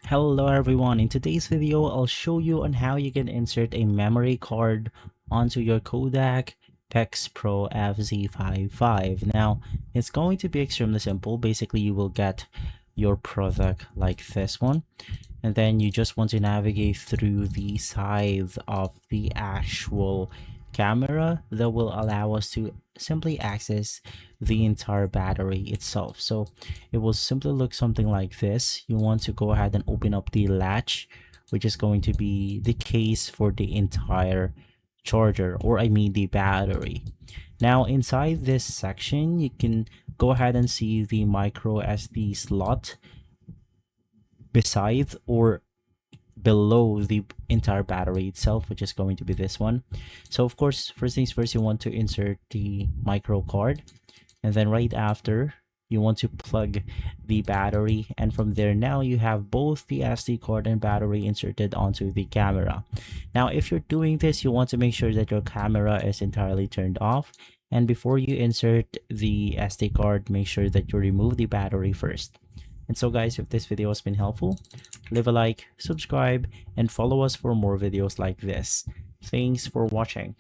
Hello everyone, in today's video I'll show you on how you can insert a memory card onto your Kodak PIXPRO FZ55. Now it's going to be extremely simple. Basically you will get your product like this one, and then you just want to navigate through the sides of the actual camera that will allow us to simply access the entire battery itself. So it will simply look something like this. You want to go ahead and open up the latch, which is going to be the case for the entire charger, or I mean the battery. Now inside this section you can go ahead and see the micro SD slot beside or below the entire battery itself, which is going to be this one. So of course, first things first, you want to insert the micro card, and then right after you want to plug the battery, and from there now you have both the SD card and battery inserted onto the camera. Now if you're doing this, you want to make sure that your camera is entirely turned off, and before you insert the SD card, make sure that you remove the battery first. And so guys, if this video has been helpful, leave a like, subscribe, and follow us for more videos like this. Thanks for watching.